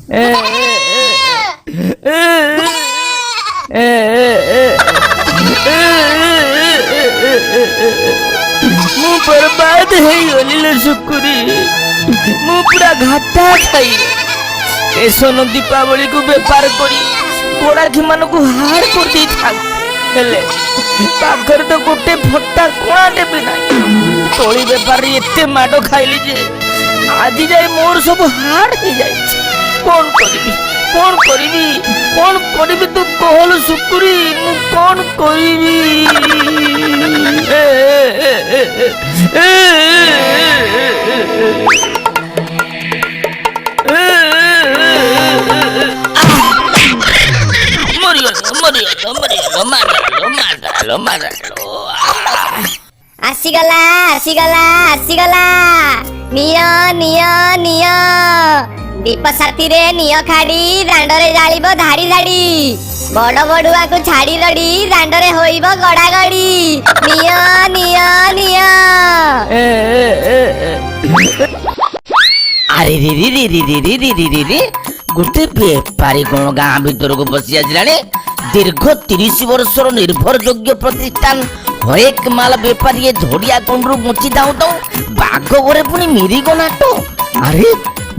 ମୁଁ ବରବାଦ ହେଇଗଲି ଶୁକୁରି। ମୁଁ ପୁରା ଘାଟା ଖାଇ ଏସନ ଦୀପାବଳିକୁ ବେପାର କରି ଗୋଡାଖି ମାନଙ୍କୁ ହାଡ କରିଦେଇଥାନ୍ତି। ହେଲେ ପାଖରେ ତ ଗୋଟେ ଫଟା କଣାଟେ ବି ନାହିଁ। ତଳି ବେପାରରେ ଏତେ ମାଡ ଖାଇଲି ଯେ ଆଜି ଯାଏ ମୋର ସବୁ ହାଡ ହେଇଯାଇଛି। କଣ କରିବି କଣ କରିବି କଣ କରିବି ତୁ କହଲୁ ଶୁକୁରି, ମୁଁ କଣ କରିବି? ଆସିଗଲା ଆସିଗଲା ଆସିଗଲା। ନିଅ ନିଅ ନିଅ ଦୀପ ସାଥିରେ ନିଅ ଖାଡି ଦାଣ୍ଡରେ ଜାଳିବ ଧାଡି ଧାଡି। ବଡ ବଡୁଆକୁ ଛାଡି ରଡି ଦାଣ୍ଡରେ ହୋଇବ ଗଡା ଗଡି। ନିଅ ନିଅ ନିଅ। ଆରେ ରେ ଗୋଟେ ବେପାରୀ କଣ ଗାଁ ଭିତରକୁ ପଶି ଆସିଲାଣି। ଦୀର୍ଘ 30 ବର୍ଷର ନିର୍ଭରଯୋଗ୍ୟ ପ୍ରତିଷ୍ଠାନ ହରେକ ମାଲ ବେପାରୀ ଏ ଧଡ଼ିଆ କଣ୍ଡରୁ ବଞ୍ଚି ଥାଉ ଥାଉ ବାଘ ଘରେ ପୁଣି ମିରିଗ ନାଟ। ଆରେ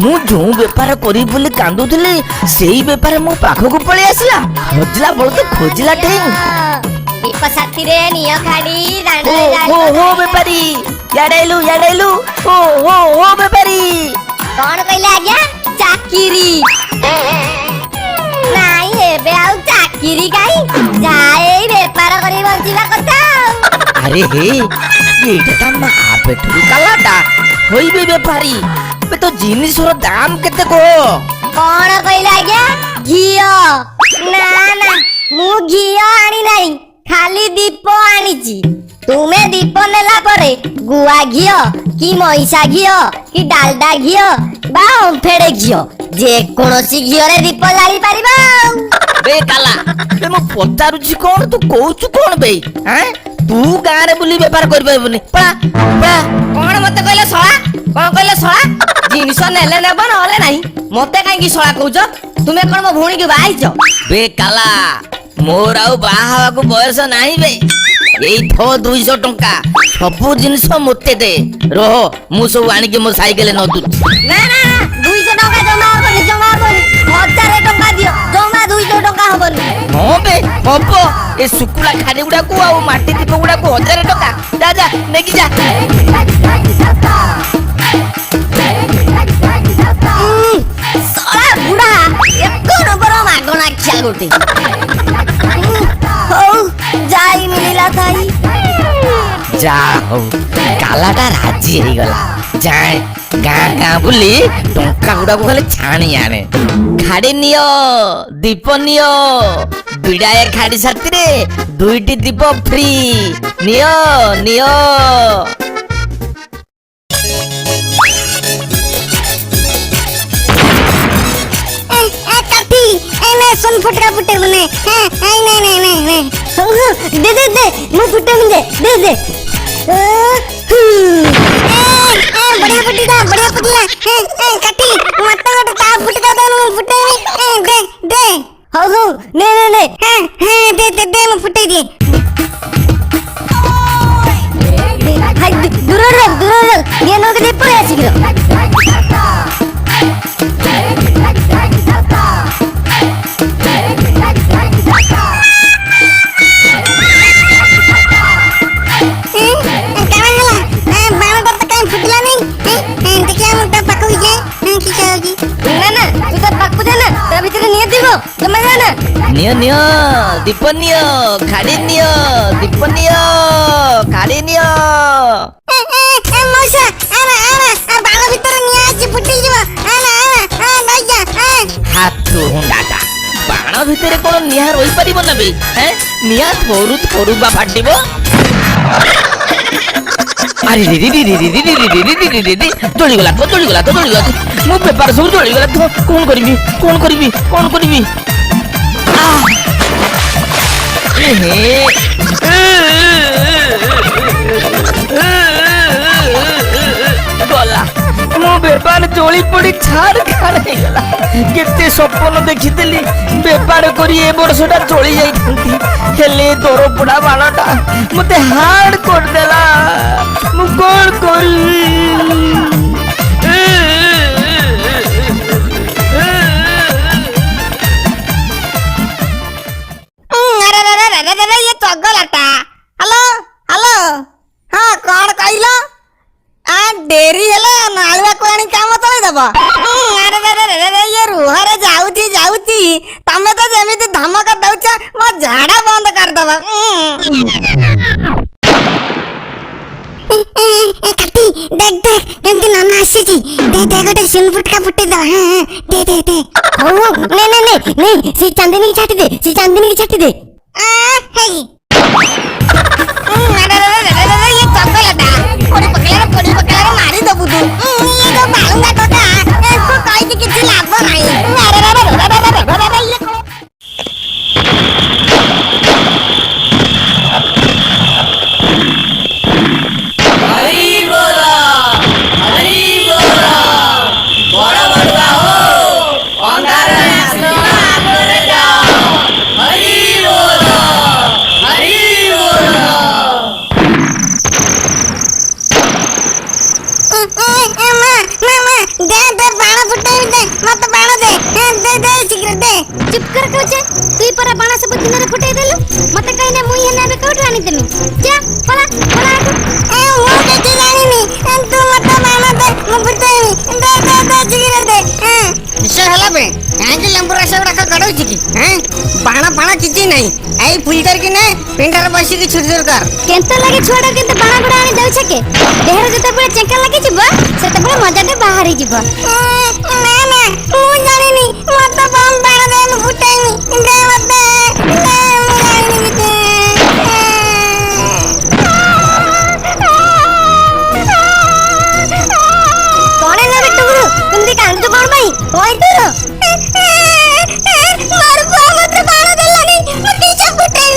ମୁଁ ଯୋଉ ବେପାର କରିବି ବୋଲି କାନ୍ଦୁଥିଲି ସେଇ ବେପାର ମୋ ପାଖକୁ ପଳେଇ ଆସିଲା। ଖୋଜିଲା ବଳଦ ଖୋଜିଲା ଠେଇଁ। ଦୀପ ସାଥିରେ ନିଅ ଖାଡି ଓ ବେପାରୀ ୟାଡାଇଲୁ ୟାଡାଇଲୁ। ଓ ବେପାରୀ କଣ କହିଲେ ଆଜ୍ଞା? ଚାକିରି ନାଇଁ ଏବେ ଆଉ ଚାକିରି କାଇଁ, ଯାଏ ବେପାର କରି ବଞ୍ଚିବା କଥା। ଆରେ ହେ ଏଇଟା ତା ମା ପେଟରୁ କାଲାଟା ହୋଇବି ବେପାରୀ। ଏବେ ତ ଜିନିଷର ଦାମ କେତେ କହ? କଣ କହିଲେ ଆଜ୍ଞା? ଘିଅ? ନା ନା ମୁଁ ଘିଅ ଆଣି ନାହିଁ, ଖାଲି ଦୀପ ଆଣିଛି। ତୁମେ ଦୀପ ନେଲା ପରେ ଗୁଆ ଘିଅ କି ମଇଷା ଘିଅ କି ଡାଲଡା ଘିଅ ବା ଓମ୍ଫେଡ ଘିଅ ଯେକୌଣସି ଘିଅରେ ଦୀପ ଜାଳି ପାରିବ। ବେ କାଲା ବେ ମୁଁ ପଚାରୁଛି କଣ ତୁ କହୁଛୁ କଣ ବେ? ତୁ ଗାଁରେ ବୁଲି ବେପାର କରିପାରିବୁନି। କଣ ମତେ କହିଲେ ଶଳା? କଣ କହିଲେ ଶଳା? ଜିନିଷ ନେଲେ ନେବ ନହେଲେ ନାହିଁ। ମତେ କାହିଁକି ଶଳା କହୁଛ? ତୁମେ କଣ ମୋ ଭଉଣୀକି ବାହା ହେଇଛ? ବେ କାଲା ମୋର ଆଉ ବାହା ହବାକୁ ବୟସ ନାହିଁ ବେ। ଏଇ 200 ଟଙ୍କା ସବୁ ଜିନିଷ ମୋତେ ଦେ। ରହ ମୁଁ ସବୁ ଆଣିକି ମୋ ସାଇକେଲରେ ନଦୁଛି। ନା ନା 200 ଟଙ୍କା ଜମା ହବନି, ଜମା ହବନି। 1000 ଟଙ୍କା ଦିଅ, ଜମା 200 ଟଙ୍କା ହବନି। ହଁ ବେ ହବ। ଏ ଶୁକୁଲା ଖାଡ଼ି ଗୁଡାକୁ ଆଉ ମାଟି ଦୀପ ଗୁଡାକୁ 1000 ଟଙ୍କା। ଯା ଯା ନେଇକି ଯା। ଶଳା ବୁଢା ଏକ ନମ୍ବର ମାଗଣା ଖିଆ ଗୋଟେ। ହଉ ଯାଇ ମିଳିଲା ଥାଇ। ଯା ହଉ କାଲାଟା ରାଜି ହେଇଗଲା। ଯାଏ ଗାଁ ଗାଁ ବୁଲି ଟଙ୍କା ଗୁଡାକୁ ଖାଲି ଛାଣି ଆଣେ। ଖାଡ଼ି ନିଅ ଦୀପ ନିଅ, ବିଡାଏ ଖାଡ଼ି ସାଥିରେ 2ଟି ଦୀପ ଫ୍ରି। ନିଅ ନିଅ। सुन फुटका फुटे बने नहीं दे दे दे मुंह फुटे मुझे दे दे। बढ़िया फुटीदा बढ़िया फुटला काटी मत गोटे ता फुटका दे मुंह फुटे दे दे। हो ने ने ने दे दे दे मुंह फुटे दे। हाय दूर ये नो के पड़े आसीगिरो। नियो नियो दीप नियो खाड़ी नियो दीप नियो खाड़ी नियो। मौसा आरा आरा बाण भीतर निया अछि फुटी जीव। आरा आरा लई जा। हाथू हुंडाटा बाण भीतर कोन निया रोई परिबो ना बे? निया थोरु थोरु बा फाटिबो। अरे रे रे रे रे रे रे रे तोली गला तो मो पेपर सब तोली गला तो कोन करबी गला मो बेपार चोली पड़ी छाड़ खाड़ गला। केते স্বপ্ন দেখিଥିଲି বেপার করি এ বর্ষটা চলে যাইতান্তি হেলে দরপোড়া বাণটা মতে হার্ড করদেলা মু কোন করি ये चगलाटा हेलो हेलो हाँ कौन कहल डेरी हेले नालुआ को आनी काम चलाई दब अरे ये रुहरे जाउची जाउची तमे तो जेमिति धमक दउछ मो झाड़ा बंद कर दब काटी देख देख केमती नाना आसीची दे दे गोटे सिन फुटका फुटे द दे दे दे हो ने ने ने ने सी चांदनी की छाटी दे सी चांदनी की छाटी दे हे अरे ये चगलाटा कोड़ी पकड़ा मारी दबु तू ये तो बालूंगा टोटा इसको कहि के किछ लाभ नाही अरे ये चुप कर कोचे तू पर बाणा सब दिन रे फुटाई देलु मते कहि ने मुई हेने बे कोठ आनी देमी जा पला पला ए वो के जानी नी तू मते बाणा दे मु फुटाई दे जिगिर दे किसे हला बे काहे के लंबू रस रखा गड़ौ छी की हैं बाणा बाणा किछि नहीं आई फिल्टर की ने पिंडर बसी की छुर कर केंत लागे छोड़ा केंत बाणा गुडा आनी देउ छके देहर जते बळे चेंका लागे जिबो सेते बळे मजा दे बाहरी जिबो ना ना मु जानी नी मते बम बाणा दे मु फुटाई दे मते दे मु जानी नी कोने ना बेटू गुरु तुम दी कांद तो कोन भाई ओई तू मार बा मते बाणा देलानी मु पीछे फुटाई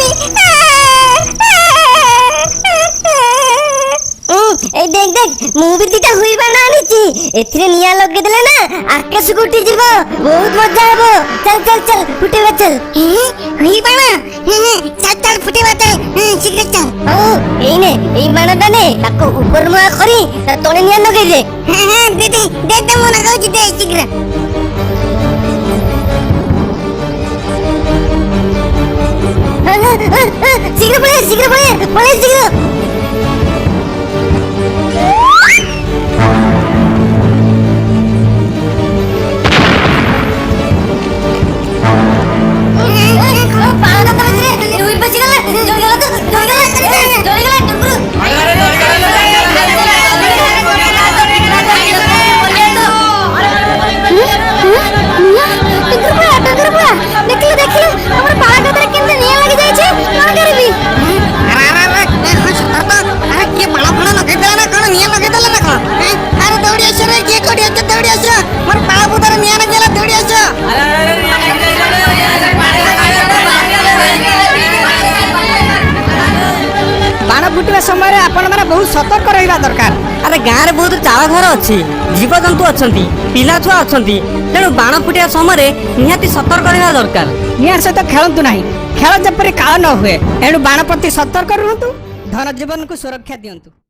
ए देख देख मु भी दिटा हुई बाणा आनीची एथिरे निया लगे देले ना आकाश को उठी जीवो बहुत मजा आबो चल चल चल फुटेबा चल हुई बाणा चल चल फुटेबा चल शीघ्र चल ओ एने ए बाणा दाने ताको ऊपर मुआ करी ता तोने निया लगे दे दे दे मु लगाउ जी दे शीघ्र शीघ्र पळे शीघ्र फुटवा समय आपण माने बहुत सतर्क रहिबा दरकार अरे गाँव में बहुत चाଳ घर अच्छी जीवजंतु अच्छा पिला छुआ अच्छा तेणु बाण फुटिया समय निहाती सतर्क रहा दरकार निहार सहित खेलतु ना खेल जपरी काल न हुए एणु बाण प्रति सतर्क रुहतु धन जीवन को सुरक्षा दियंतु।